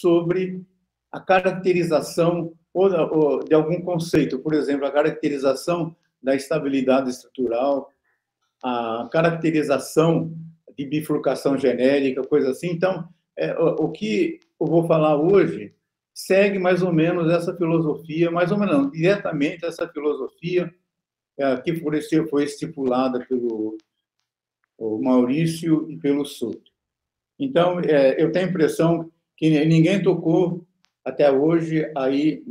sobre a caracterização ou de algum conceito, por exemplo, a caracterização da estabilidade estrutural, a caracterização de bifurcação genérica, coisa assim. Então, o que eu vou falar hoje segue mais ou menos essa filosofia, mais ou menos não, diretamente essa filosofia que foi estipulada pelo Maurício e pelo Souto. Então, eu tenho a impressão que ninguém tocou até hoje aí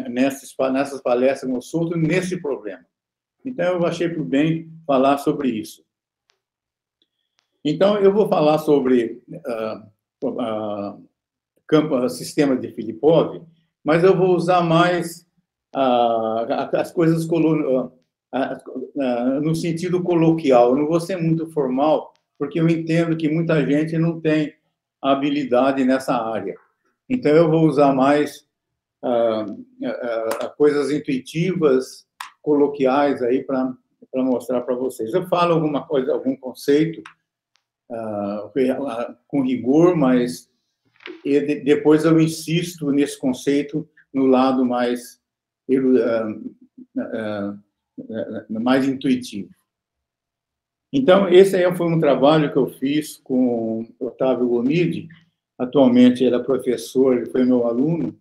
nessas palestras com o Souto nesse problema. Então, eu achei por bem falar sobre isso. Então, eu vou falar sobre sistema de Filipov, mas eu vou usar mais as coisas no sentido coloquial. Eu não vou ser muito formal, porque eu entendo que muita gente não tem habilidade nessa área. Então, eu vou usar mais coisas intuitivas, coloquiais aí para mostrar para vocês. Eu falo alguma coisa, algum conceito com rigor, mas depois eu insisto nesse conceito no lado mais intuitivo. Então, esse aí foi um trabalho que eu fiz com Otávio Gomide. Atualmente ele é professor, ele foi meu aluno,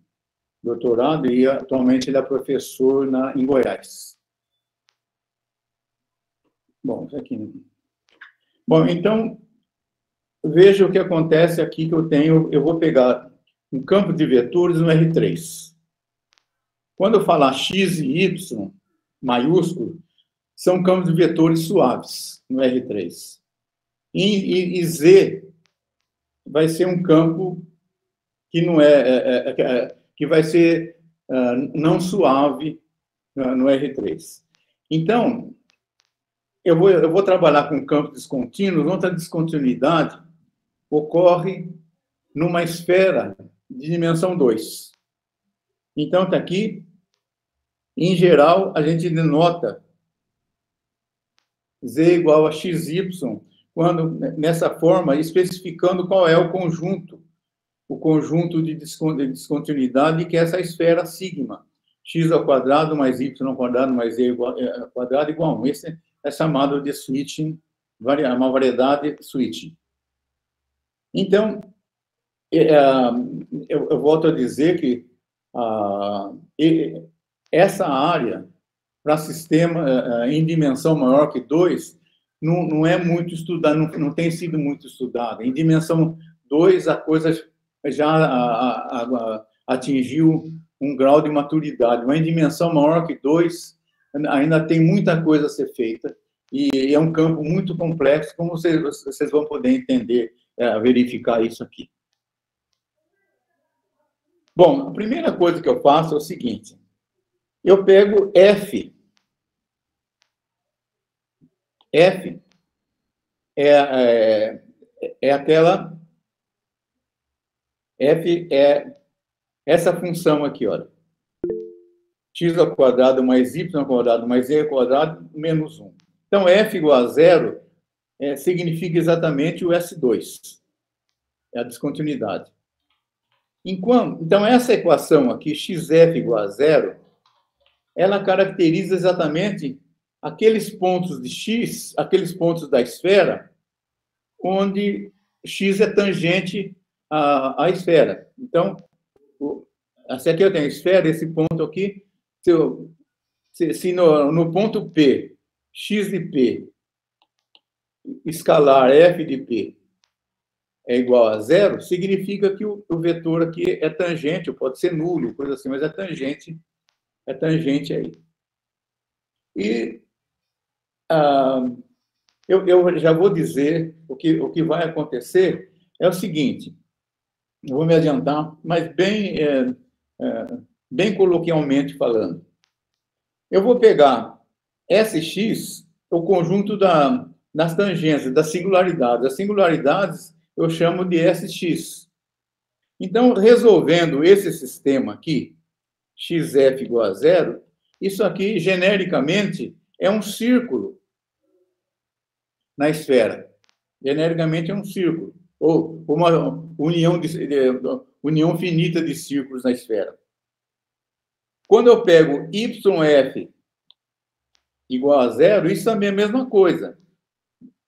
doutorado, e atualmente ele é professor em Goiás. Bom, aqui. Bom, então, veja o que acontece aqui que eu tenho. Eu vou pegar um campo de vetores no R3. Quando eu falar X e Y, maiúsculo, são campos de vetores suaves no R3. E Z vai ser um campo que não que vai ser não suave no R3. Então, eu vou trabalhar com campos descontínuos. Outra descontinuidade ocorre numa esfera de dimensão 2. Então, está aqui. Em geral, a gente denota Z igual a XY, quando, nessa forma, especificando qual é o conjunto de descontinuidade, que é essa esfera sigma. X ao quadrado mais Y ao quadrado mais Z ao quadrado igual a 1. Esse é chamado de switching, uma variedade switching. Então, eu volto a dizer que essa área, para sistema em dimensão maior que 2, não é muito estudada, não tem sido muito estudada. Em dimensão 2, a coisa já atingiu um grau de maturidade, mas em dimensão maior que 2, ainda tem muita coisa a ser feita, e é um campo muito complexo, como vocês vão poder entender, verificar isso aqui. Bom, a primeira coisa que eu faço é o seguinte: eu pego F. F é aquela... F é essa função aqui, olha. X ao quadrado mais Y ao quadrado mais Z ao quadrado menos 1. Então, F igual a 0 significa exatamente o S2. É a descontinuidade. Então, essa equação aqui, XF igual a 0, ela caracteriza exatamente aqueles pontos de X, aqueles pontos da esfera, onde X é tangente à esfera. Então, se aqui eu tenho a esfera, esse ponto aqui, se no ponto P, X de P, escalar F de P é igual a 0, significa que o vetor aqui é tangente, ou pode ser nulo, coisa assim, mas é tangente aí. E eu já vou dizer o que vai acontecer é o seguinte: eu vou me adiantar, mas bem coloquialmente falando. Eu vou pegar SX, o conjunto das tangências, das singularidades. As singularidades eu chamo de SX. Então, resolvendo esse sistema aqui, XF igual a 0, isso aqui, genericamente, é um círculo na esfera. Genericamente é um círculo. ou uma união finita de círculos na esfera. Quando eu pego YF igual a zero, isso também é a mesma coisa.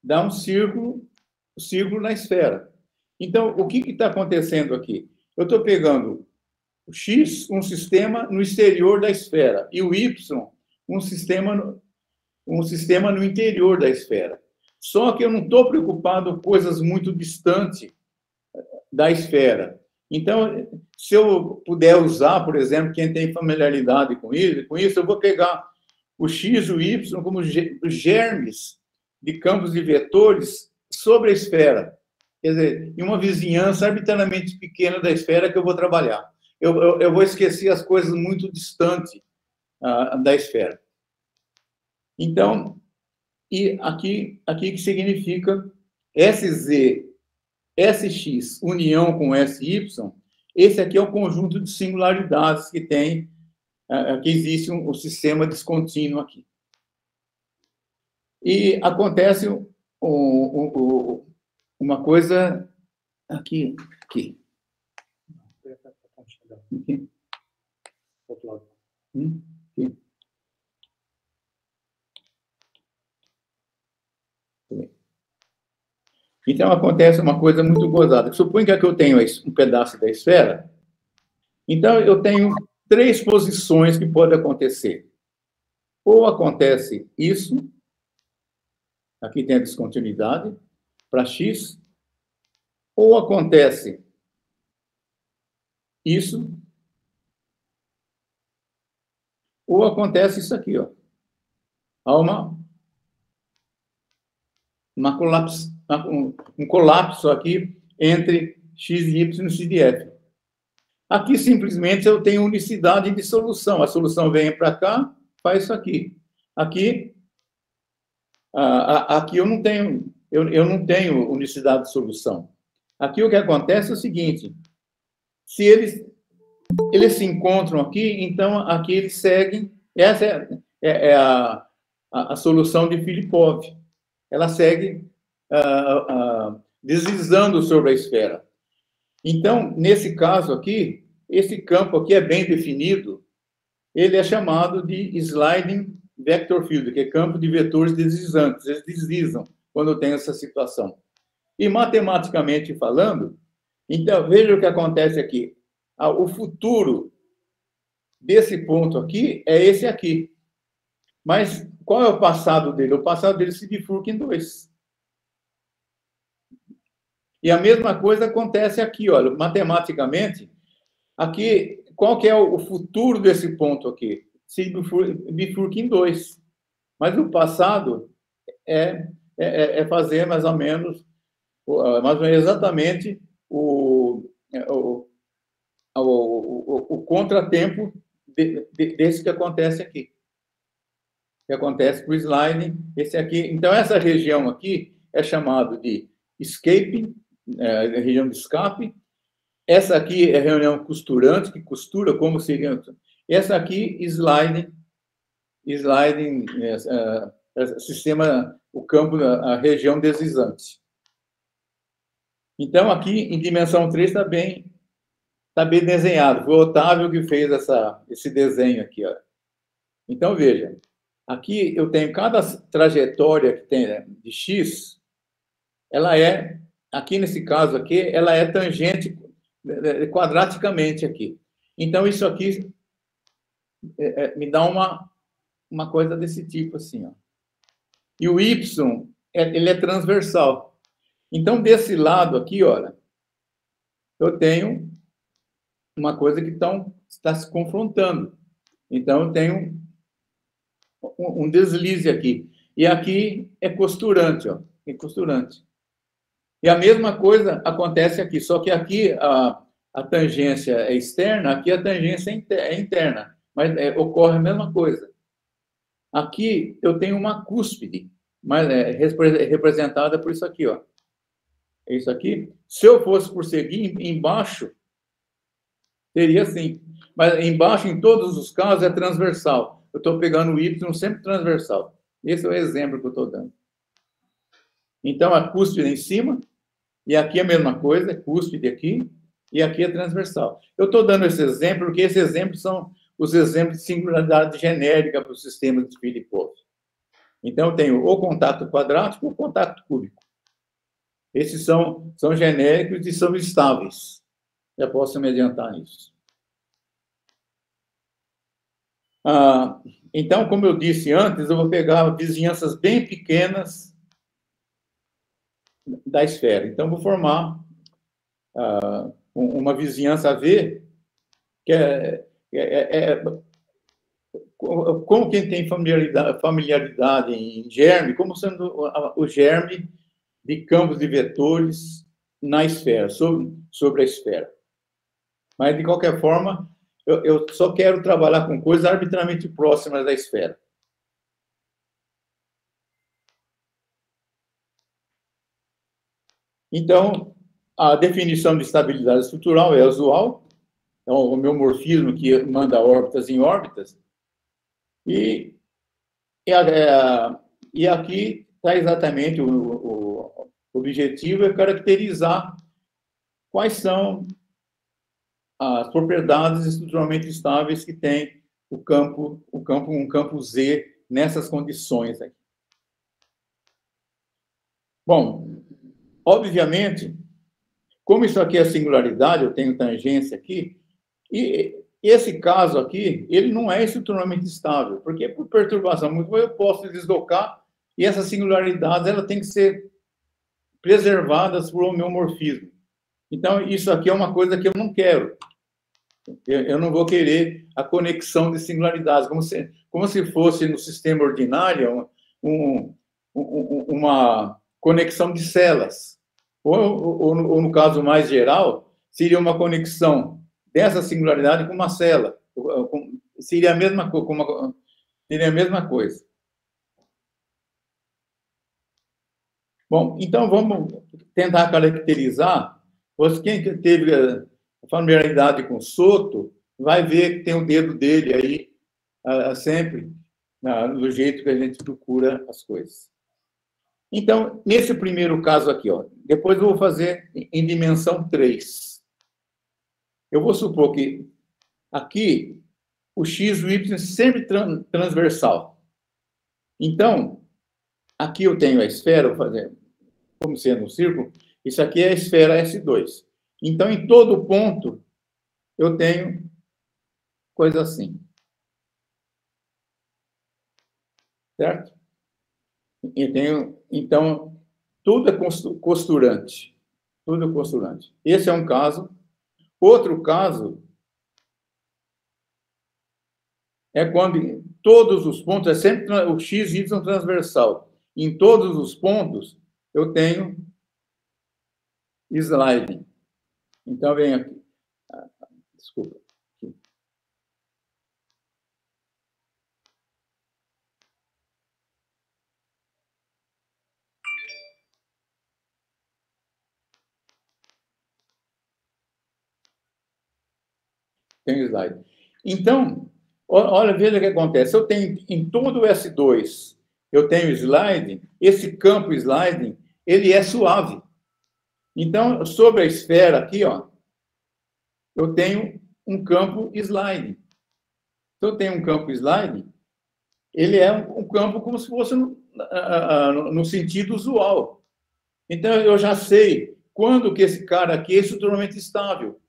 Dá um círculo na esfera. Então, o que está acontecendo aqui? Eu estou pegando o X, um sistema no exterior da esfera, e o Y, um sistema no interior da esfera. Só que eu não estou preocupado com coisas muito distantes da esfera. Então, se eu puder usar, por exemplo, quem tem familiaridade com isso, eu vou pegar o X e o Y como germes de campos de vetores sobre a esfera. Quer dizer, em uma vizinhança arbitrariamente pequena da esfera que eu vou trabalhar. Eu vou esquecer as coisas muito distantes da esfera. Então, e aqui que significa SZ, SX, união com SY, esse aqui é o conjunto de singularidades que tem, que existe um sistema descontínuo aqui. E acontece uma coisa aqui. Aqui. Aqui. Então, acontece uma coisa muito gozada. Suponha que eu tenho um pedaço da esfera. Então, eu tenho 3 posições que podem acontecer. Ou acontece isso, aqui tem a descontinuidade, para X, ou acontece isso, ou acontece isso aqui, ó. Há um colapso aqui entre X e Y e X de F. Aqui, simplesmente, eu tenho unicidade de solução. A solução vem para cá, faz isso aqui. Aqui eu não tenho unicidade de solução. Aqui o que acontece é o seguinte: se eles se encontram aqui, então aqui eles seguem. Essa é a solução de Filipov. Ela segue deslizando sobre a esfera. Então, nesse caso aqui, esse campo aqui é bem definido. Ele é chamado de sliding vector field, que é campo de vetores deslizantes. Eles deslizam quando tem essa situação. E matematicamente falando, então, veja o que acontece aqui. O futuro desse ponto aqui é esse aqui. Mas qual é o passado dele? O passado dele se bifurca em 2. E a mesma coisa acontece aqui, olha, matematicamente. Aqui, qual que é o futuro desse ponto aqui? Se bifurca em 2. Mas o passado é fazer mais ou menos exatamente o contratempo desse que acontece aqui. Que acontece com o sliding, esse aqui. Então, essa região aqui é chamada de escape, região de escape. Essa aqui é a região costurante, que costura como seria. Essa aqui, sliding, sistema, o campo, a região deslizante. Então, aqui, em dimensão 3, está bem desenhado. Foi o Otávio que fez esse desenho aqui, ó. Então, veja. Aqui eu tenho cada trajetória que tem, né, de X, ela é, aqui nesse caso aqui, ela é tangente quadraticamente aqui. Então, isso aqui me dá uma coisa desse tipo, assim, ó. E o Y, ele é transversal. Então, desse lado aqui, olha, eu tenho uma coisa que está se confrontando. Então, eu tenho um deslize aqui. E aqui é costurante, ó. É costurante. E a mesma coisa acontece aqui, só que aqui a tangência é externa, aqui a tangência é interna. Mas ocorre a mesma coisa. Aqui eu tenho uma cúspide, mas representada por isso aqui, ó. É isso aqui. Se eu fosse prosseguir embaixo, seria assim. Mas embaixo, em todos os casos, é transversal. Eu estou pegando o Y sempre transversal. Esse é o exemplo que eu estou dando. Então, a cúspide em cima E aqui a mesma coisa, cúspide aqui, e aqui é transversal. Eu estou dando esse exemplo porque esses exemplos são os exemplos de singularidade genérica para o sistema de Filipov. Então, eu tenho o contato quadrático e o contato cúbico. Esses são genéricos e são estáveis. Já posso me adiantar nisso. Então, como eu disse antes, eu vou pegar vizinhanças bem pequenas da esfera. Então, vou formar uma vizinhança V, que como quem tem familiaridade em germe, como sendo o germe de campos de vetores na esfera, sobre a esfera. Mas, de qualquer forma, eu só quero trabalhar com coisas arbitrariamente próximas da esfera. Então, a definição de estabilidade estrutural é usual, é o meu morfismo que manda órbitas em órbitas, e aqui está exatamente o objetivo, é caracterizar quais são as propriedades estruturalmente estáveis que tem um campo Z nessas condições aqui. Bom, obviamente, como isso aqui é singularidade, eu tenho tangência aqui, e esse caso aqui, ele não é estruturalmente estável, porque por perturbação múltipla eu posso deslocar, e essa singularidade ela tem que ser preservada por homeomorfismo. Então, isso aqui é uma coisa que eu não quero. Eu não vou querer a conexão de singularidades, como se fosse no sistema ordinário uma conexão de celas. Ou no caso mais geral, seria uma conexão dessa singularidade com uma cela. Seria a mesma coisa. Bom, então vamos tentar caracterizar. Quem teve familiaridade com Soto vai ver que tem o dedo dele aí sempre do jeito que a gente procura as coisas. Então, nesse primeiro caso aqui, depois eu vou fazer em dimensão 3. Eu vou supor que aqui o x e o y é sempre transversal. Então, aqui eu tenho a esfera, vou fazer como sendo um círculo, isso aqui é a esfera S2. Então, em todo ponto, eu tenho coisa assim. Certo? Então, tudo é costurante. Tudo é costurante. Esse é um caso. Outro caso é quando todos os pontos, é sempre o x e y transversal. Em todos os pontos, eu tenho sliding. Então, vem aqui. Desculpa. Aqui. Tem slide. Então, olha, veja o que acontece. Eu tenho em todo o S2, eu tenho sliding, esse campo sliding, ele é suave. Então, sobre a esfera aqui, eu tenho um campo sliding. Se eu tenho um campo sliding, ele é um campo como se fosse no sentido usual. Então, eu já sei quando que esse cara aqui é estruturalmente estável,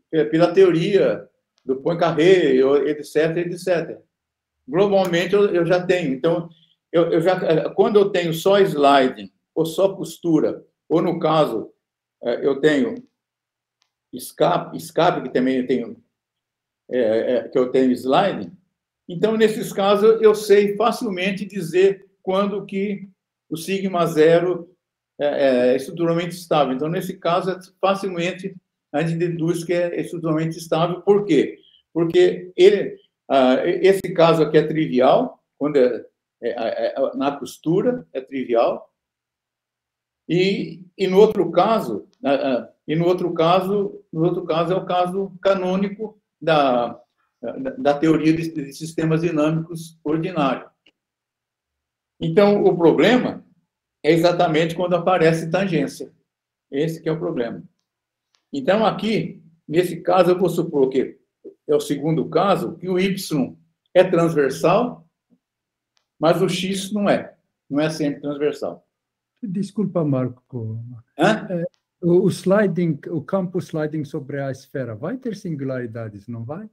pela teoria do Poincaré, etc, etc. Globalmente, eu já tenho. Então, quando eu tenho só sliding, ou só costura, ou, no caso, eu tenho escape que também eu tenho, que eu tenho sliding, então, nesses casos, eu sei facilmente dizer quando que o sigma zero é estruturalmente estável. Então, nesse caso, facilmente a gente deduz que é estruturalmente estável. Por quê? Porque esse caso aqui é trivial, quando na costura é trivial, e no outro caso, é o caso canônico da teoria de sistemas dinâmicos ordinário. Então, o problema é exatamente quando aparece tangência. Esse que é o problema. Então, aqui, nesse caso, eu vou supor que é o segundo caso, que o Y é transversal, mas o X não é. Não é sempre transversal. Desculpa, Marco. Hã? O campo sliding sobre a esfera vai ter singularidades, não vai?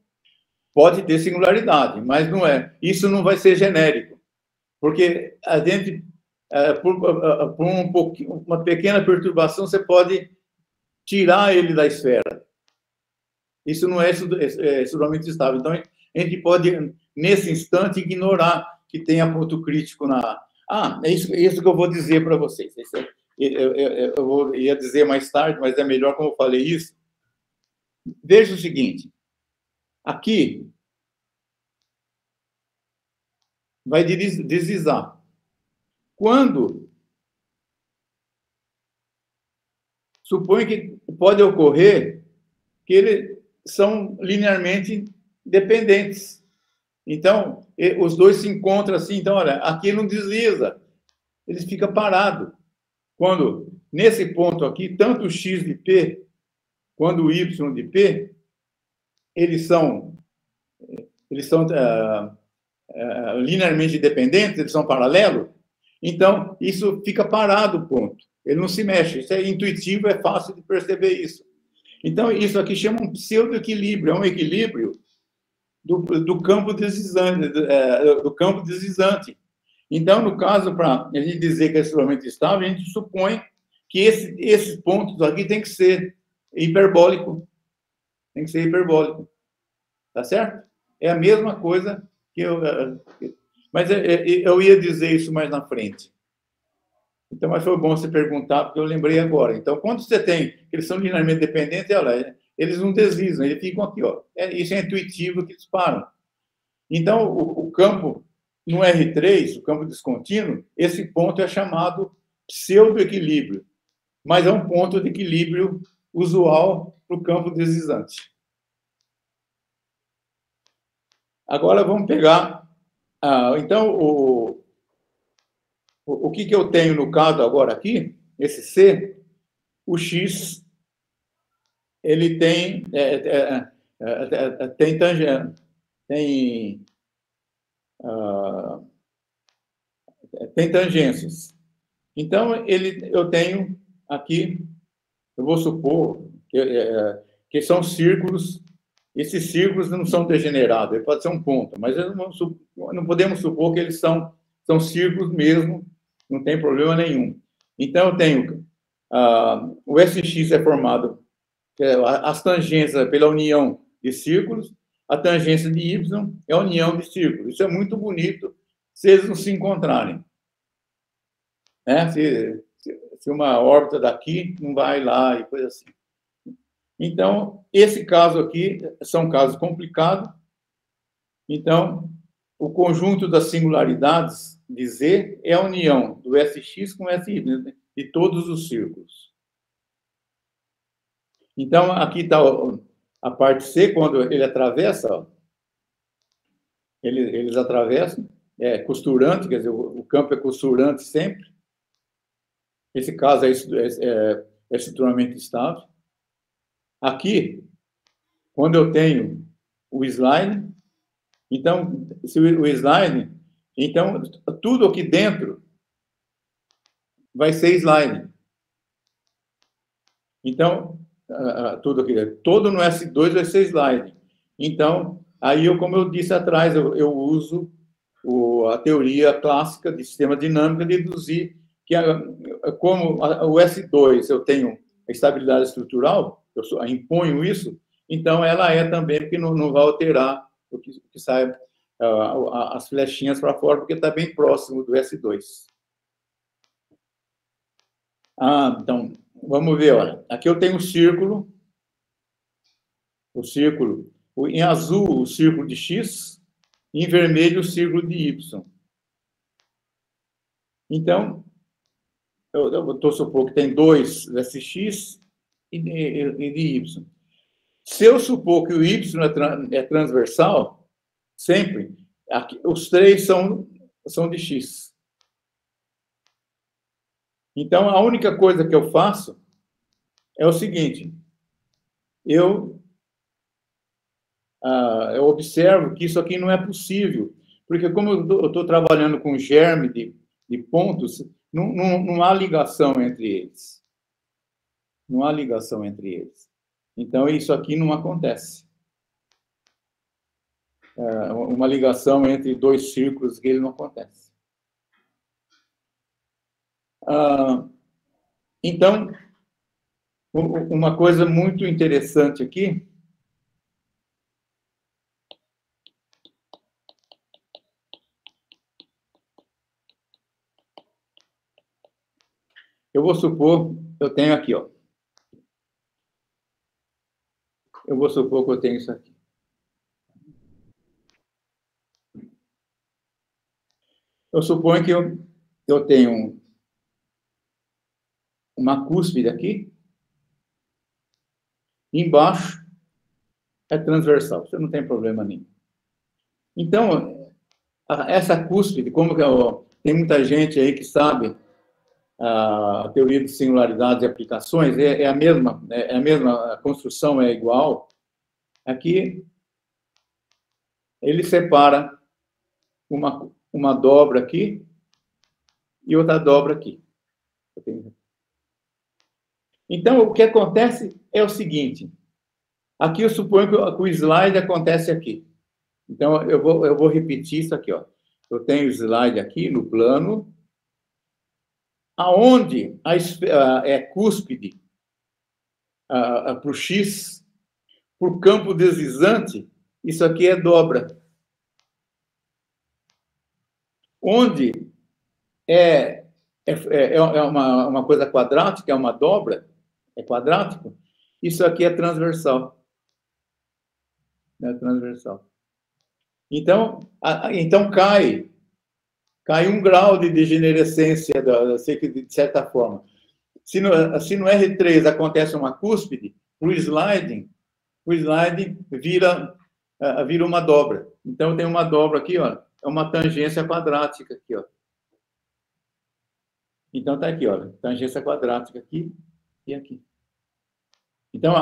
Pode ter singularidade, mas não é. Isso não vai ser genérico, porque a gente, por uma pequena perturbação, você pode tirar ele da esfera. Isso não é extremamente estável. Então, a gente pode, nesse instante, ignorar que tenha ponto crítico na... é isso que eu vou dizer para vocês. Eu ia dizer mais tarde, mas é melhor como eu falei isso. Veja o seguinte. Aqui vai deslizar. Quando supõe que pode ocorrer que eles são linearmente dependentes. Então, os dois se encontram assim. Então, olha, aqui não desliza, ele fica parado. Quando, nesse ponto aqui, tanto o x de P quanto o y de P, eles são linearmente dependentes, eles são paralelos. Então, isso fica parado o ponto. Ele não se mexe. Isso é intuitivo, é fácil de perceber isso. Então, isso aqui chama um pseudo-equilíbrio. É um equilíbrio do campo deslizante. Então, no caso, para a gente dizer que é extremamente estável, a gente supõe que esses pontos aqui tem que ser hiperbólico. Tem que ser hiperbólico. Tá certo? É a mesma coisa que eu... Mas eu ia dizer isso mais na frente. Então, mas foi bom você perguntar, porque eu lembrei agora. Então, quando você tem... Eles são linearmente dependentes, olha, eles não deslizam, eles ficam aqui, ó. Isso é intuitivo que eles param. Então, o campo no R3, o campo descontínuo, esse ponto é chamado pseudo-equilíbrio, mas é um ponto de equilíbrio usual para o campo deslizante. Agora, vamos pegar... então, o que eu tenho no caso agora aqui, esse C, o X, ele tem tem tangências. Então, eu tenho aqui, eu vou supor que são círculos. Esses círculos não são degenerados, ele pode ser um ponto, mas não podemos supor que eles são círculos mesmo, não tem problema nenhum. Então, eu tenho o SX é formado, as tangências pela união de círculos, a tangência de Y é a união de círculos. Isso é muito bonito se eles não se encontrarem. Se uma órbita daqui não vai lá e coisa assim. Então, esse caso aqui são casos complicados. Então, o conjunto das singularidades de Z é a união do SX com SY, de todos os círculos. Então, aqui está a parte C, quando ele atravessa, ó, eles atravessam, é costurante, quer dizer, o campo é costurante sempre. Esse caso é extremamente estável. Aqui, quando eu tenho o slide, então, se o slide, então, tudo aqui dentro vai ser slide. Então, tudo aqui dentro, todo no S2 vai ser slide. Então, aí, como eu disse atrás, eu uso a teoria clássica de sistema dinâmico de deduzir que, como o S2 eu tenho a estabilidade estrutural, eu imponho isso, então ela é também, porque não vai alterar o que sai as flechinhas para fora, porque está bem próximo do S2. Então, vamos ver, olha. Aqui eu tenho o círculo, em azul o círculo de X, em vermelho o círculo de Y. Então, eu estou supondo que tem dois SX e de Y. Se eu supor que o Y é transversal, sempre, aqui, os três são de X. Então, a única coisa que eu faço é o seguinte, eu observo que isso aqui não é possível, porque como eu estou trabalhando com germe de pontos, não há ligação entre eles. Não há ligação entre eles. Então, isso aqui não acontece. Uma ligação entre dois círculos que ele não acontece. Então, uma coisa muito interessante aqui, eu vou supor, eu tenho aqui, ó. Eu vou supor que eu tenho isso aqui. Eu suponho que eu tenho uma cúspide aqui, embaixo é transversal, você não tem problema nenhum. Então, essa cúspide, como que tem muita gente aí que sabe a teoria de singularidades e aplicações, é a mesma, a construção é igual. Aqui, ele separa uma dobra aqui e outra dobra aqui. Então, o que acontece é o seguinte, aqui eu suponho que o slide acontece aqui. Então, eu vou repetir isso aqui, ó. Eu tenho o slide aqui no plano, aonde é cúspide para o X, por campo deslizante, isso aqui é dobra. Onde é uma coisa quadrática, é uma dobra, é quadrático, isso aqui é transversal. É transversal. Então cai 1 grau de degenerescência, de certa forma. Se no R3 acontece uma cúspide, o sliding vira uma dobra. Então, tem uma dobra aqui, ó, é uma tangência quadrática aqui, ó. Então, está aqui, ó, tangência quadrática aqui e aqui. Então,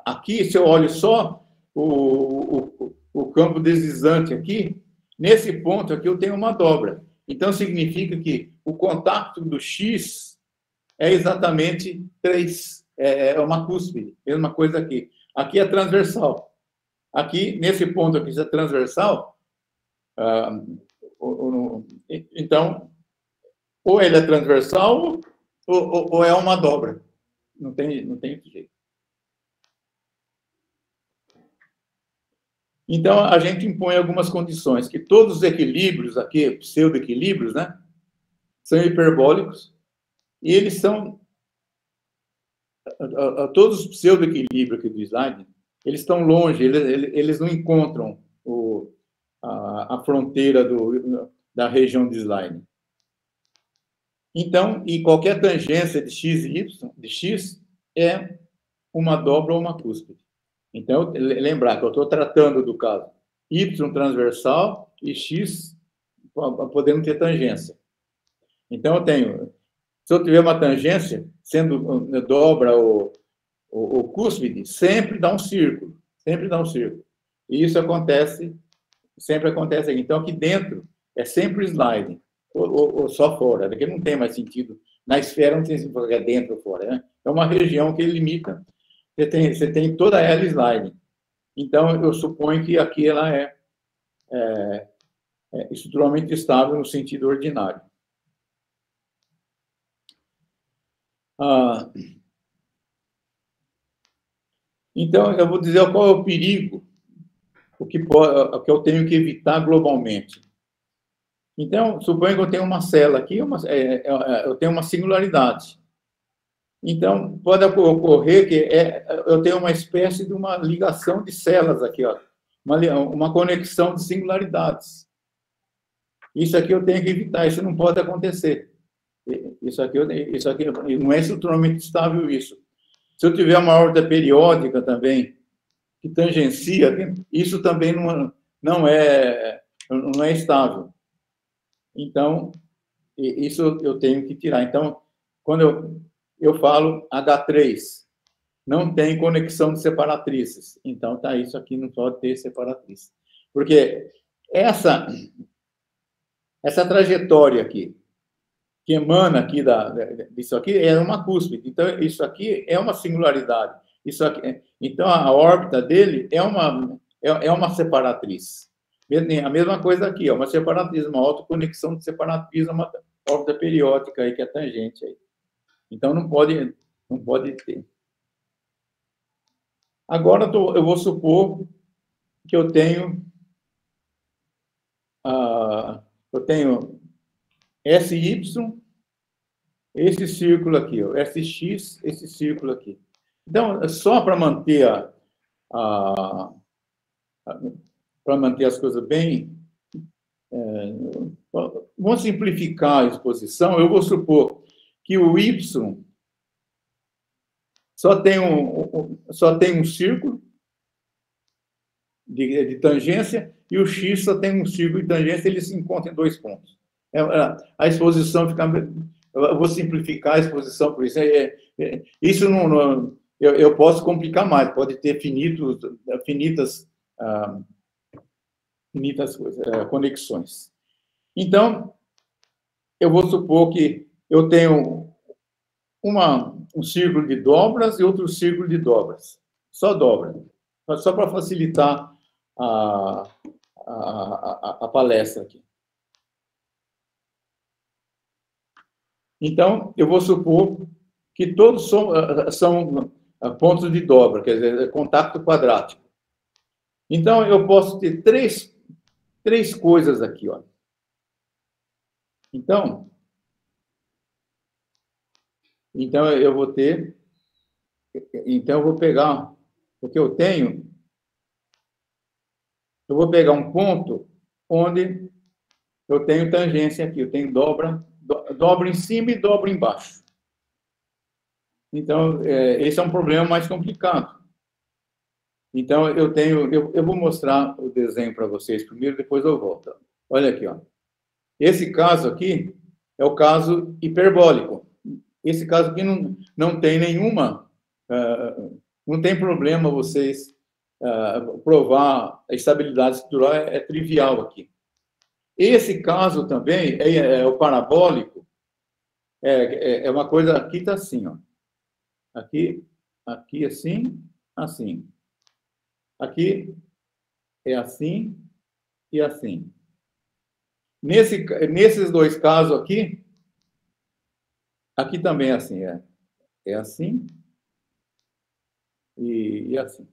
aqui, se eu olho só o campo deslizante aqui, nesse ponto aqui eu tenho uma dobra. Então, significa que o contato do X é exatamente 3. É uma cúspide, mesma coisa aqui. Aqui é transversal. Aqui, nesse ponto aqui, isso é transversal. Então, ou ele é transversal ou é uma dobra. Não tem jeito. Então, a gente impõe algumas condições, que todos os equilíbrios aqui, pseudo-equilíbrios, né, são hiperbólicos, e eles são, todos os pseudo-equilíbrios aqui do slide, eles estão longe, eles não encontram a fronteira da região de slide. Então, e qualquer tangência de x e y, de x, é uma dobra ou uma cúspide. Então, lembrar que eu estou tratando do caso y transversal e x podendo ter tangência. Então, se eu tiver uma tangência, sendo dobra ou cúspide, sempre dá um círculo. Sempre dá um círculo. E isso sempre acontece aqui. Então, aqui dentro é sempre sliding, ou só fora, porque não tem mais sentido. Na esfera não tem sentido que é dentro ou fora. Né? É uma região que limita. Você tem toda ela sliding. Então, eu suponho que aqui ela é estruturalmente estável no sentido ordinário. Então, eu vou dizer qual é o perigo, o que eu tenho que evitar globalmente. Então, suponho que eu tenho uma célula aqui, eu tenho uma singularidade. Então, pode ocorrer que eu tenho uma espécie de uma ligação de células aqui, ó, uma conexão de singularidades. Isso aqui eu tenho que evitar, isso não pode acontecer. Isso aqui não é estruturalmente estável isso. Se eu tiver uma órbita periódica também, que tangencia, isso também não é estável. Então, isso eu tenho que tirar. Então, quando eu falo H3, não tem conexão de separatrizes. Então, tá, isso aqui não pode ter separatriz. Porque essa trajetória aqui, que emana aqui disso aqui, é uma cúspide. Então, isso aqui é uma singularidade. Isso aqui, então, a órbita dele é uma separatriz. A mesma coisa aqui, ó, uma separatriz, uma autoconexão de separatriz, uma órbita periódica aí, que é tangente aí. Então, não pode ter. Agora, eu vou supor que eu tenho SY, esse círculo aqui, ó, SX, esse círculo aqui. Então, só para manter para manter as coisas bem, vamos simplificar a exposição. Eu vou supor que o Y só tem um círculo de tangência e o X só tem um círculo de tangência, eles se encontram em 2 pontos. A exposição fica... Eu vou simplificar a exposição, por isso. Isso não, eu posso complicar mais, pode ter finitas conexões. Então, eu vou supor que eu tenho um círculo de dobras e outro círculo de dobras. Só dobra. Só para facilitar a palestra aqui. Então, eu vou supor que todos são pontos de dobra, quer dizer, contato quadrático. Então, eu posso ter três coisas aqui, ó. Então, eu vou ter... Então, eu vou pegar o que eu tenho... Eu vou pegar um ponto onde eu tenho tangência aqui, eu tenho dobra em cima e dobra embaixo. Então, esse é um problema mais complicado. Então, eu vou mostrar o desenho para vocês primeiro, depois eu volto. Olha aqui, ó. Esse caso aqui é o caso hiperbólico. Esse caso aqui não tem nenhuma... não tem problema vocês provar a estabilidade estrutural, é trivial aqui. Esse caso também é o parabólico, é uma coisa, aqui está assim, ó. Aqui assim, assim. Aqui é assim e assim. Nesses 2 casos aqui também é assim, é assim e assim.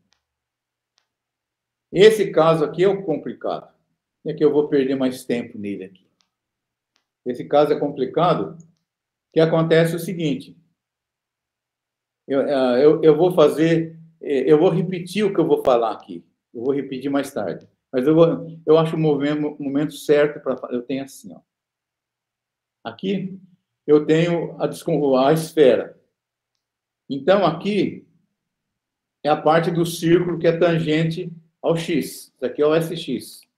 Esse caso aqui é o complicado. É que eu vou perder mais tempo nele aqui. Esse caso é complicado, que acontece o seguinte. Eu vou repetir o que eu vou falar aqui. Eu vou repetir mais tarde. Mas eu acho o momento certo para... Eu tenho assim, ó. Aqui, eu tenho a esfera. Então, aqui é a parte do círculo que é tangente ao X. Isso aqui é o SX.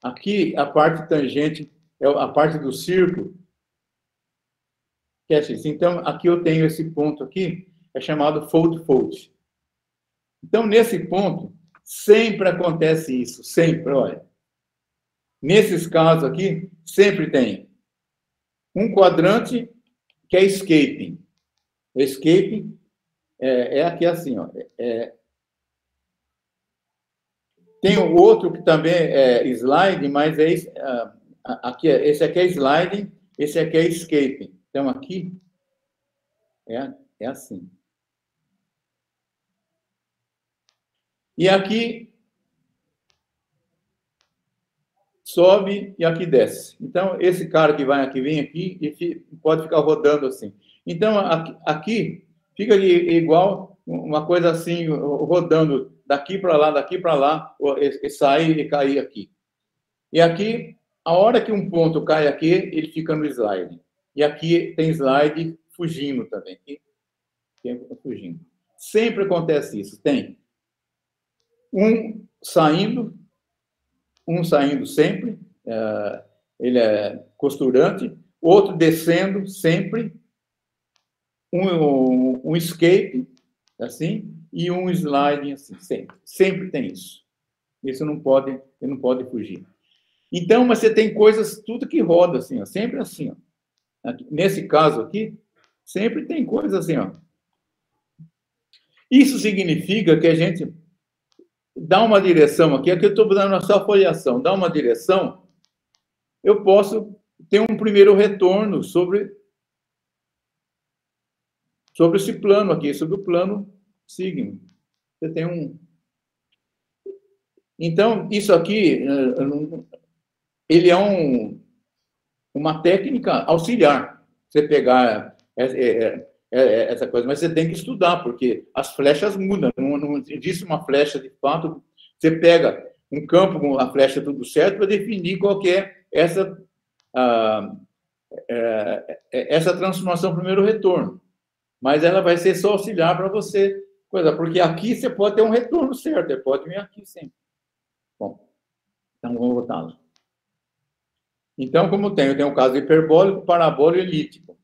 Aqui, a parte tangente é a parte do círculo que é X. Então, aqui eu tenho esse ponto aqui, é chamado fold-fold. Então, nesse ponto, sempre acontece isso, sempre, olha. Nesses casos aqui, sempre tem um quadrante que é escaping. Escaping é aqui assim, ó. Tem o outro que também é sliding, mas esse aqui é sliding, esse aqui é escaping. Então, aqui é assim. E aqui sobe e aqui desce. Então, esse cara que vem aqui e pode ficar rodando assim. Então, aqui fica igual uma coisa assim, rodando daqui para lá, e sair e cair aqui. E aqui, a hora que um ponto cai aqui, ele fica no slide. E aqui tem slide fugindo também. Aqui, fugindo. Sempre acontece isso. Tem um saindo sempre, ele é costurante, outro descendo sempre, um escape assim, e um sliding assim, sempre. Sempre tem isso. Isso não pode fugir. Então, mas você tem coisas, tudo que roda assim, ó, sempre assim, ó. Aqui, nesse caso aqui, sempre tem coisas assim, ó. Isso significa que a gente dá uma direção aqui eu estou dando a sua foliação, dá uma direção, eu posso ter um primeiro retorno sobre esse plano aqui, sobre o plano signo. Você tem um... Então, isso aqui, ele é uma técnica auxiliar. Você pegar essa coisa, mas você tem que estudar, porque as flechas mudam. Não existe uma flecha de fato. Você pega um campo com a flecha tudo certo para definir qual que é essa transformação primeiro retorno. Mas ela vai ser só auxiliar para você, porque aqui você pode ter um retorno certo, você pode vir aqui sempre. Bom, então vamos voltar lá. Então, como eu tenho o caso hiperbólico, parabólico e elíptico.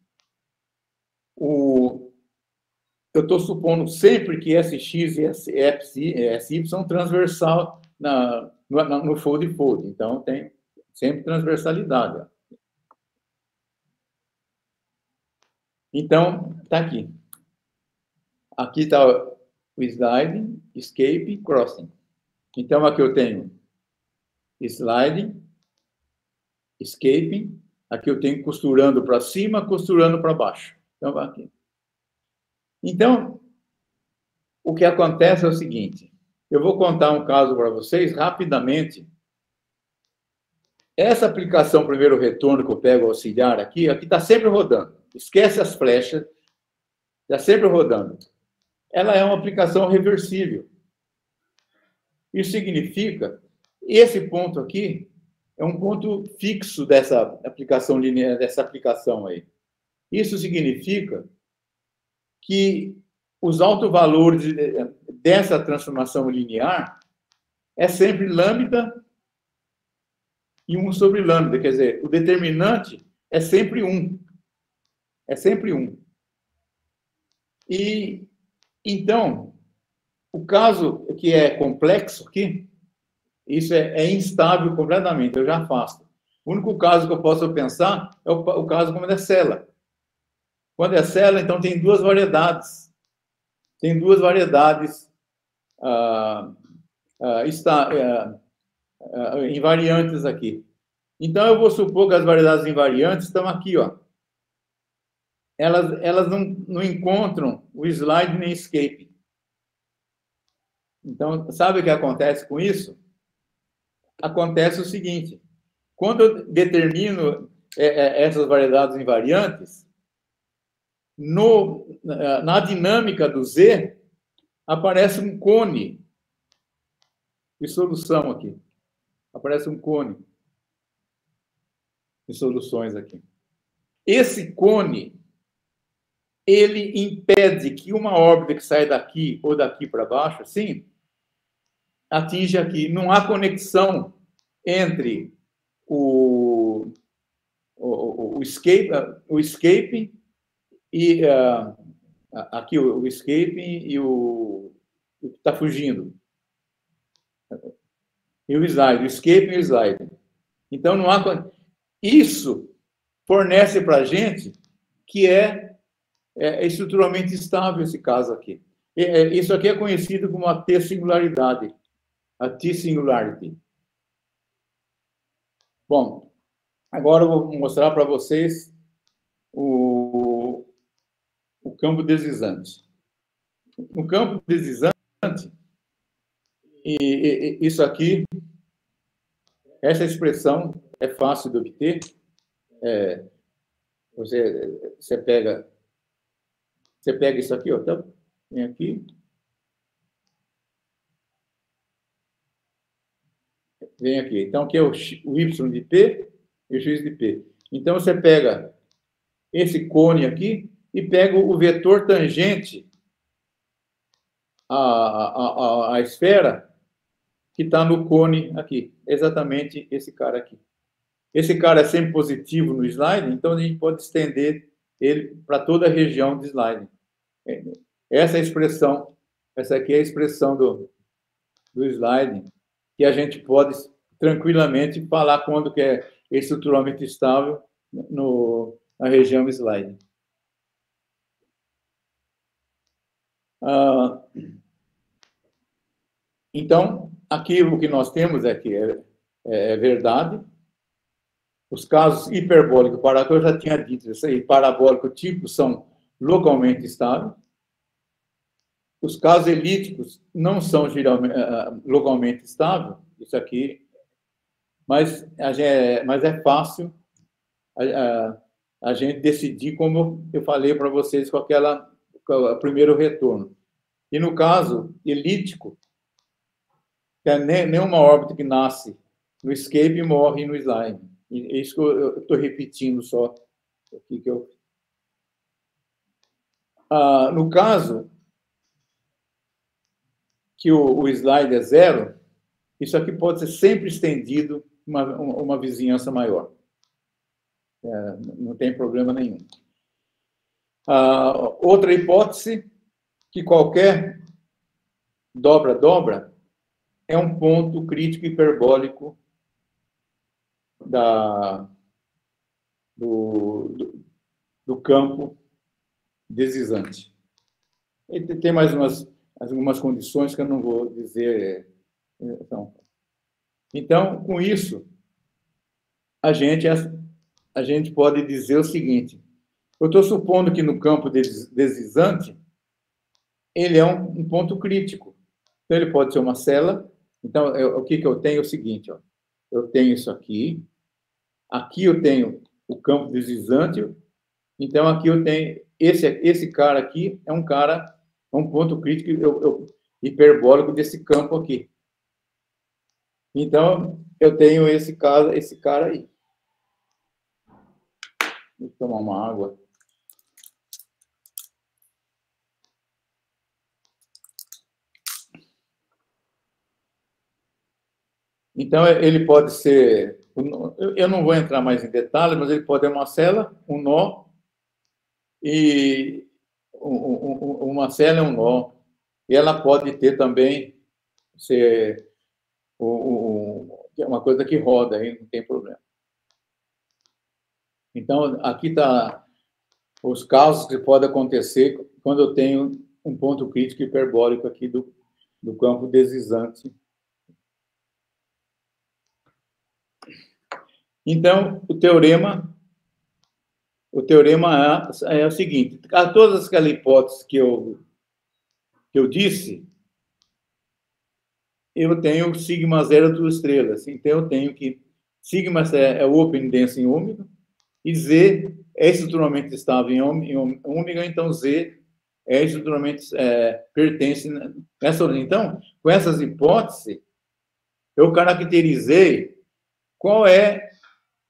Eu estou supondo sempre que SX e SY são transversal no fold-fold. Então, tem sempre transversalidade. Então, está aqui. Aqui está o sliding, escape, crossing. Então, aqui eu tenho sliding, escaping. Aqui eu tenho costurando para cima, costurando para baixo. Então, aqui. Então, o que acontece é o seguinte. Eu vou contar um caso para vocês rapidamente. Essa aplicação primeiro retorno que eu pego auxiliar aqui está sempre rodando. Esquece as flechas. Está sempre rodando. Ela é uma aplicação reversível. Isso significa, esse ponto aqui é um ponto fixo dessa aplicação linear, dessa aplicação aí. Isso significa que os autovalores dessa transformação linear é sempre lambda e 1 sobre lambda. Quer dizer, o determinante é sempre 1. É sempre 1. E, então, o caso que é complexo aqui, isso é instável completamente, eu já afasto. O único caso que eu posso pensar é o caso como é Sela. Quando é Sela, então tem duas variedades. Tem duas variedades invariantes aqui. Então, eu vou supor que as variedades invariantes estão aqui, ó. Elas não encontram o slide nem escape. Então, sabe o que acontece com isso? Acontece o seguinte: quando eu determino essas variedades invariantes, na dinâmica do Z, aparece um cone de solução aqui. Aparece um cone de soluções aqui. Esse cone, ele impede que uma órbita que sai daqui ou daqui para baixo, assim, atinge aqui. Não há conexão entre o escape e aqui o escape e o que está fugindo. E o slide, o escape e o slide. Então, não há... Isso fornece para a gente que é estruturalmente estável esse caso aqui. Isso aqui é conhecido como a T-singularidade. A T-singularity. Bom, agora eu vou mostrar para vocês o campo deslizante. No campo deslizante, isso aqui, essa expressão é fácil de obter. Você pega isso aqui, ó, tá? Vem aqui. Vem aqui. Então, aqui é o Y de P e o X de P. Então, você pega esse cone aqui e pega o vetor tangente à esfera que está no cone aqui. Exatamente esse cara aqui. Esse cara é sempre positivo no slide, então a gente pode estender ele para toda a região de slide. essa expressão, essa aqui é a expressão do slide, que a gente pode tranquilamente falar quando que é estruturalmente estável na região slide. Então, aqui o que nós temos é que é verdade. Os casos hiperbólicos, eu já tinha dito isso aí, parabólico tipo são localmente estáveis. Os casos elípticos não são geralmente, localmente estáveis, isso aqui, mas é fácil a gente decidir, como eu falei para vocês, com o primeiro retorno. E no caso elíptico, que é nenhuma órbita que nasce no escape e morre no slime. É isso que eu estou repetindo só. Aqui no caso que o slide é zero, isso aqui pode ser sempre estendido uma vizinhança maior. Não tem problema nenhum. Outra hipótese, que qualquer dobra-dobra é um ponto crítico hiperbólico do campo deslizante. E tem mais algumas condições que eu não vou dizer. Então, com isso, a gente pode dizer o seguinte: eu estou supondo que no campo deslizante ele é um ponto crítico. Então, ele pode ser uma célula. Então, o que eu tenho é o seguinte: eu tenho isso aqui eu tenho o campo deslizante, então aqui eu tenho esse cara aqui é um ponto crítico hiperbólico desse campo aqui. Então, eu tenho esse cara aí. Vou tomar uma água. Então, ele pode ser... Eu não vou entrar mais em detalhes, mas ele pode ser uma célula, um nó, e uma célula é um nó. E ela pode ter também ser uma coisa que roda, aí não tem problema. Então, aqui está os casos que podem acontecer quando eu tenho um ponto crítico hiperbólico aqui do campo deslizante. Então, o teorema é o seguinte: a todas aquelas hipóteses que eu disse, eu tenho sigma zero duas estrelas. Então, eu tenho que sigma é o open dense em ômega e Z é estruturalmente estável em ômega, então Z é estruturalmente pertence nessa ordem. Então, com essas hipóteses, eu caracterizei qual é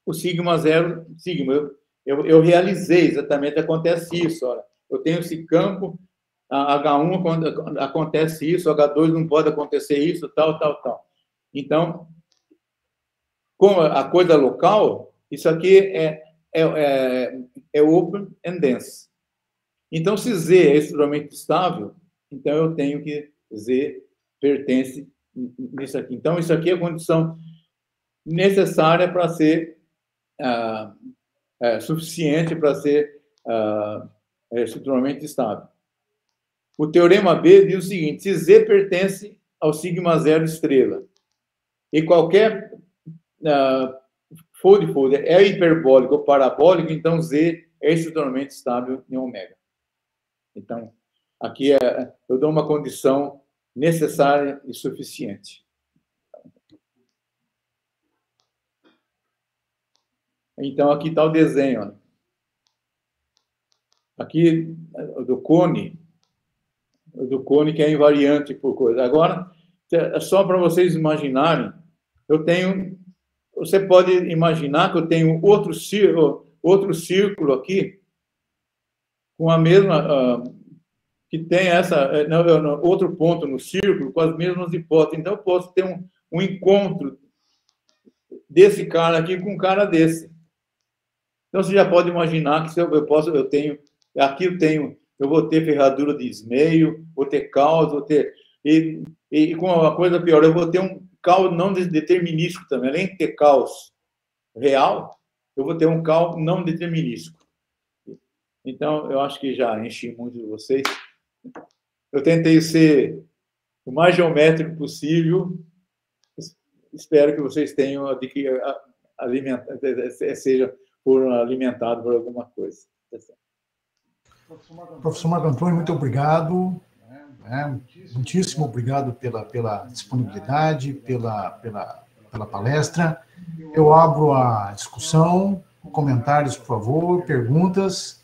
o sigma zero, sigma. Eu realizei exatamente, acontece isso. Olha, eu tenho esse campo, H1 quando acontece isso, H2 não pode acontecer isso, tal. Então, como a coisa local, isso aqui é open and dense. Então, se Z é estruturalmente estável, então eu tenho que Z pertence nisso aqui. Então, isso aqui é a condição necessária para ser suficiente para ser estruturalmente estável. O teorema B diz o seguinte: se Z pertence ao sigma zero estrela e qualquer fold é hiperbólico ou parabólico, então Z é estruturalmente estável em ômega. Então, aqui eu dou uma condição necessária e suficiente. Então, aqui está o desenho. Aqui, do cone que é invariante por coisa. Agora, só para vocês imaginarem, você pode imaginar que eu tenho outro círculo aqui, com a mesma, que tem outro ponto no círculo com as mesmas hipóteses. Então, eu posso ter um encontro desse cara aqui com um cara desse. Então, você já pode imaginar que aqui eu eu vou ter ferradura de esmeio, vou ter caos, vou ter... E com uma coisa pior, eu vou ter um caos não determinístico também. Além de ter caos real, eu vou ter um caos não determinístico. Então, eu acho que já enchi muito de vocês. Eu tentei ser o mais geométrico possível. Espero que vocês tenham foram alimentados por alguma coisa. Professor Marco Antônio, muito obrigado. Muitíssimo obrigado pela disponibilidade, pela palestra. Eu abro a discussão. Comentários, por favor, perguntas.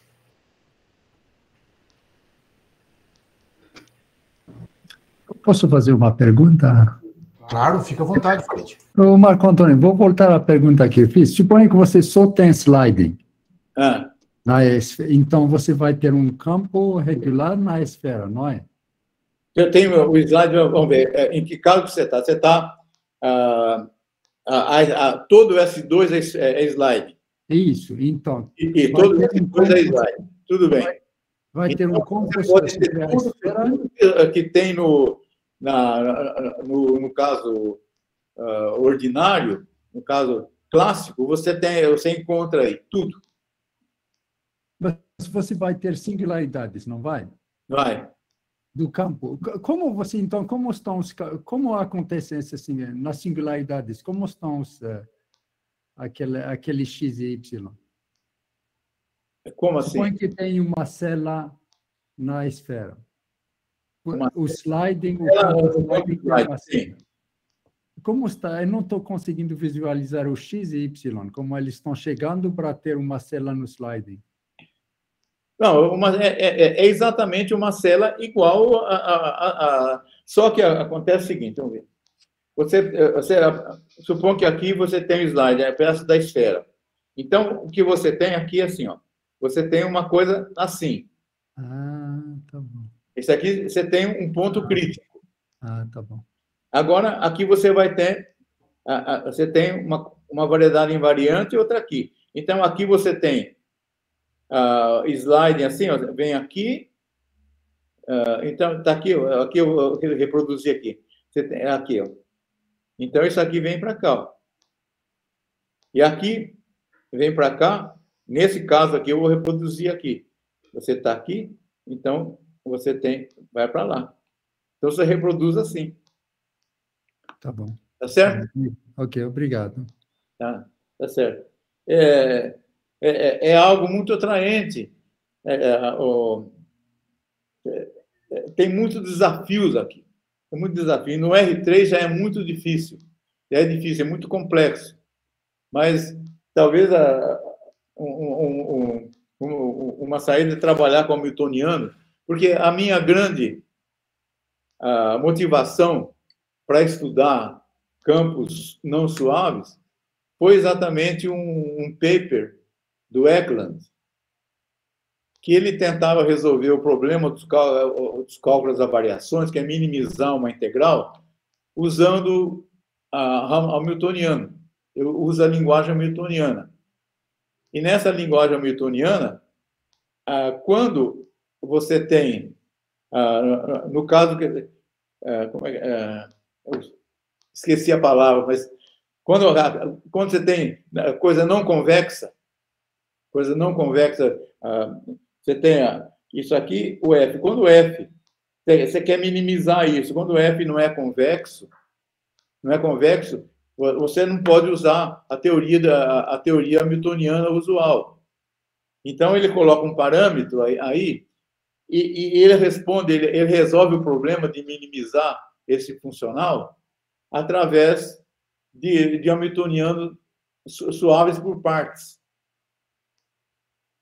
Posso fazer uma pergunta? Claro, fica à vontade, Fred. Ô, Marco Antônio, vou voltar à pergunta que eu fiz. Suponha que você só tem sliding. Então, você vai ter um campo regular na esfera, não é? Eu tenho o slide, vamos ver, em que caso você está? Você está... todo o S2 é slide. Isso, então. E todo o S2 é slide. Tudo bem. Vai ter então, um campo pode ter tudo que tem no caso ordinário, no caso clássico, você encontra aí tudo. Mas você vai ter singularidades, não vai? Vai. Do campo. Como acontecem essas nas singularidades? Como estão aquele x e y? Como assim? Suponho que tem uma célula na esfera. O sliding, sim. Como está? Eu não estou conseguindo visualizar o x e y, como eles estão chegando para ter uma célula no sliding. Não, é exatamente uma célula igual só que acontece o seguinte, vamos ver. Você supõe que aqui você tem o slide, é pedaço da esfera. Então, o que você tem aqui é assim, ó. Você tem uma coisa assim. Ah, tá bom. Esse aqui você tem um ponto crítico. Ah, tá bom. Agora, aqui você vai ter... Você tem uma variedade invariante e outra aqui. Então, aqui você tem slide assim, ó, vem aqui. Então, está aqui, aqui eu reproduzi aqui. Você tem aqui, ó. Então, isso aqui vem para cá. Ó. E aqui vem para cá. Nesse caso aqui, eu vou reproduzir aqui. Você está aqui, então você vai para lá. Então, você reproduz assim. Tá bom. Tá certo? Ok, obrigado. Tá certo. É algo muito atraente. Tem muitos desafios aqui. Tem muito desafio. No R3 já é muito difícil. Já é difícil, é muito complexo. Mas talvez uma saída é trabalhar com o Hamiltoniano, porque a minha grande motivação para estudar campos não suaves foi exatamente um paper do Eklund, que ele tentava resolver o problema dos cálculos das variações, que é minimizar uma integral, usando Hamiltoniano. Eu uso a linguagem hamiltoniana. E nessa linguagem hamiltoniana, quando você tem, no caso, esqueci a palavra, mas quando você tem coisa não convexa, você tem isso aqui, o F. Quando o F, você quer minimizar isso. Quando o F não é convexo, você não pode usar a teoria hamiltoniana usual. Então, ele coloca um parâmetro aí e ele responde, ele resolve o problema de minimizar esse funcional através de hamiltonianos suaves por partes.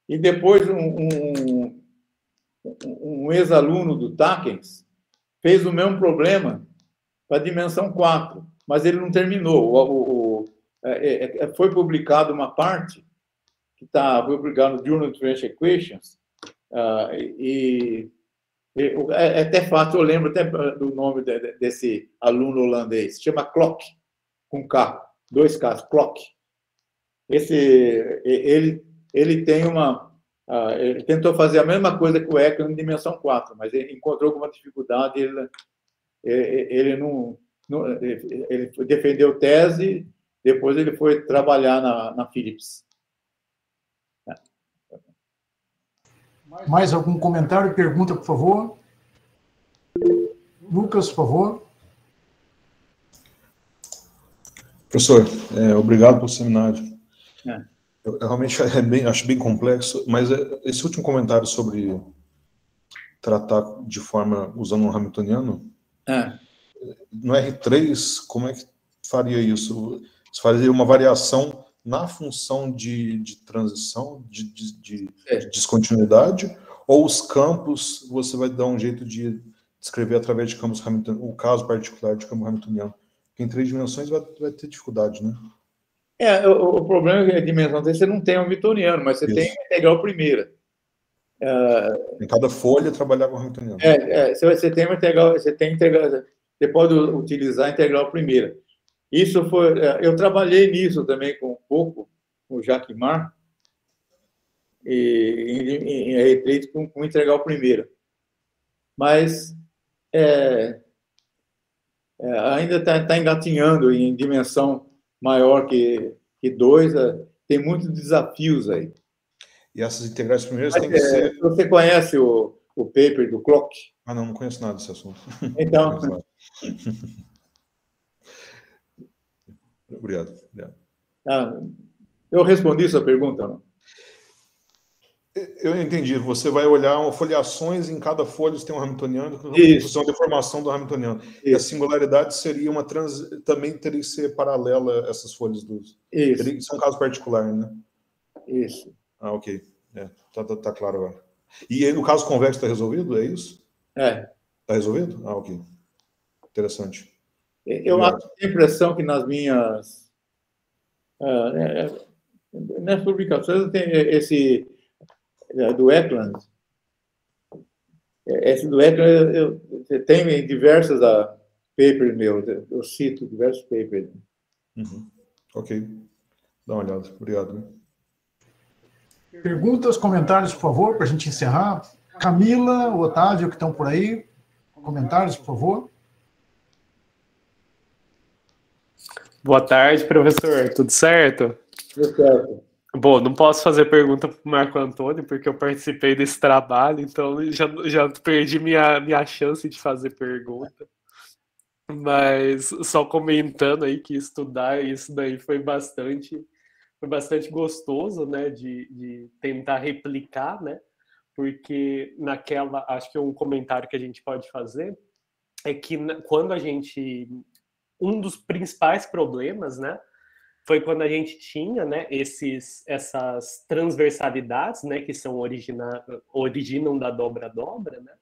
E depois, um ex-aluno do Takens fez o mesmo problema para a dimensão 4, mas ele não terminou. Foi publicado uma parte que está publicado no Journal of Differential Equations, é até fácil, eu lembro até do nome desse aluno holandês, chama Klok, com K, 2 Ks, Klok. Ele tem Ele tentou fazer a mesma coisa que o Eklund em dimensão 4, mas ele encontrou alguma dificuldade, ele ele defendeu tese, depois ele foi trabalhar na Philips. Mais algum comentário, pergunta, por favor? Lucas, por favor. Professor, obrigado pelo seminário. Eu realmente acho bem complexo, mas esse último comentário sobre tratar de forma usando um hamiltoniano, no R3, como é que faria isso? Você faria uma variação na função de transição, de descontinuidade, ou os campos você vai dar um jeito de descrever através de campos hamiltonianos, o caso particular de campo hamiltoniano? Porque em 3 dimensões vai ter dificuldade, né? O problema é que a dimensão 3 você não tem hamiltoniano, mas você tem a integral primeira. Em cada folha trabalhar com hamiltoniano. Você tem integral, você pode utilizar a integral primeira. Isso foi, eu trabalhei nisso também um pouco com o Jacques Mar, em R3 com integral primeira. Mas ainda está engatinhando em dimensão maior que 2, tem muitos desafios aí. E essas integrais primeiras têm que ser... Você conhece o paper do Clock? Não conheço nada desse assunto. Então... Obrigado. Eu respondi sua pergunta, não? Eu entendi. Você vai olhar folheações, em cada folha tem um hamiltoniano, Isso. Uma deformação do hamiltoniano. Isso. E a singularidade seria também teria que ser paralela a essas folhas dos... Isso. Isso é um caso particular, né? Isso. Ok. Tá claro agora. E aí, no caso convexo está resolvido? É isso? Está resolvido? Ok. Interessante. Eu acho a impressão que nas minhas nas publicações tem esse do Eklund. Esse do Eklund tem diversas papers meus. Eu cito diversos papers. Ok. Dá uma olhada. Obrigado. Perguntas, comentários, por favor, para a gente encerrar. Camila, Otávio, que estão por aí. Comentários, por favor. Boa tarde, professor. Tudo certo? Tudo certo. Bom, não posso fazer pergunta para o Marco Antônio, porque eu participei desse trabalho, então já perdi minha chance de fazer pergunta. Mas só comentando aí que estudar isso daí foi bastante gostoso, né, de tentar replicar, né, porque acho que um comentário que a gente pode fazer é que quando um dos principais problemas, né, foi quando a gente tinha, né, essas transversalidades, né, que originam da dobra-dobra, né,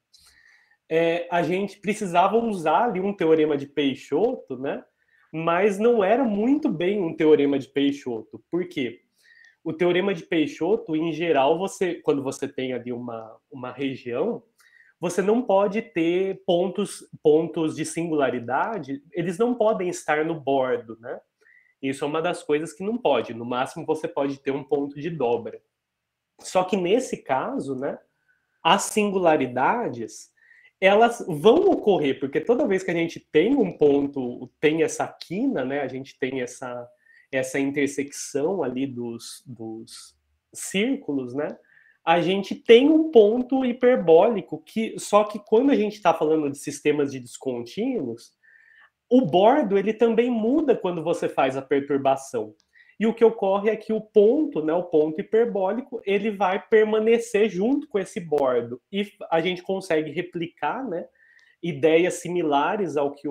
a gente precisava usar ali um teorema de Peixoto, né, mas não era muito bem um teorema de Peixoto. Por quê? O teorema de Peixoto, em geral, quando você tem ali uma região, você não pode ter pontos de singularidade, eles não podem estar no bordo, né? Isso é uma das coisas que não pode. No máximo, você pode ter um ponto de dobra. Só que nesse caso, né, as singularidades, elas vão ocorrer, porque toda vez que a gente tem um ponto, tem essa quina, né, a gente tem essa intersecção ali dos círculos, né, a gente tem um ponto hiperbólico, só que quando a gente está falando de sistemas de descontínuos, o bordo ele também muda quando você faz a perturbação. E o que ocorre é que o ponto, né, o ponto hiperbólico, ele vai permanecer junto com esse bordo. E a gente consegue replicar, né, ideias similares ao que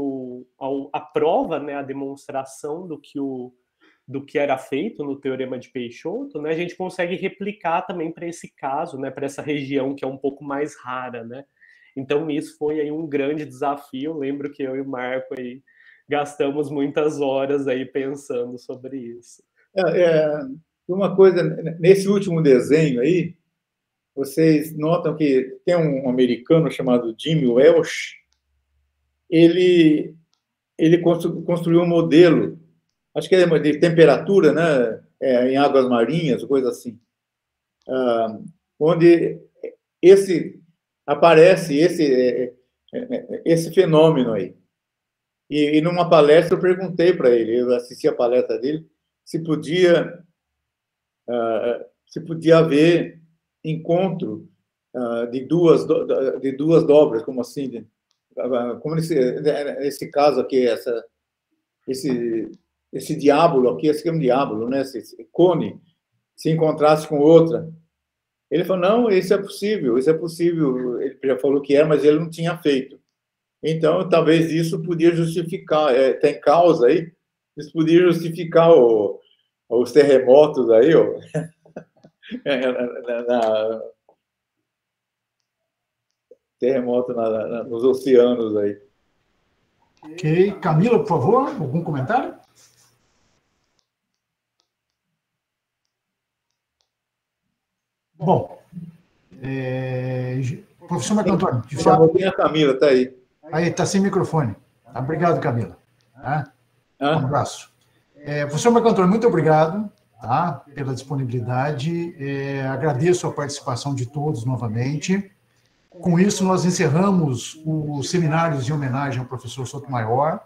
a prova, né, a demonstração do que era feito no teorema de Peixoto, né, a gente consegue replicar também para esse caso, né, para essa região que é um pouco mais rara, né. Então isso foi aí um grande desafio. Lembro que eu e o Marco aí gastamos muitas horas aí pensando sobre isso. Uma coisa, nesse último desenho aí, vocês notam que tem um americano chamado Jimmy Welsh, ele construiu um modelo, acho que é de temperatura, né, em águas marinhas, coisa assim. onde aparece esse fenômeno aí. E numa palestra eu perguntei para ele, eu assisti a palestra dele, se podia haver encontro de duas dobras, como assim, como nesse caso aqui, esse diabo aqui, esse é um diabo, né? Esse cone, se encontrasse com outra. Ele falou, não, isso é possível. Ele já falou que era, mas ele não tinha feito. Então, talvez isso podia justificar, tem causa aí, isso podia justificar os terremotos aí, terremoto nos oceanos aí. Ok. Camila, por favor, algum comentário? Bom, professor Marco Antônio. A Camila está aí. Aí, está sem microfone. Obrigado, Camila. Um abraço. Professor Marco Antônio, muito obrigado pela disponibilidade. Agradeço a participação de todos novamente. Com isso, nós encerramos os seminários em homenagem ao professor Sotomayor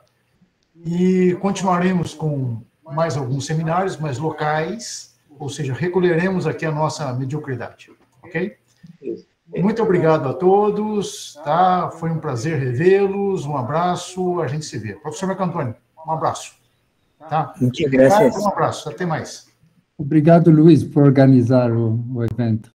e continuaremos com mais alguns seminários, mais locais, ou seja, recolheremos aqui a nossa mediocridade, ok? Muito obrigado a todos, tá? Foi um prazer revê-los, um abraço, a gente se vê. Professor Marco Antônio, um abraço. Tá? Muchas gracias. Um abraço, até mais. Obrigado, Luiz, por organizar o evento.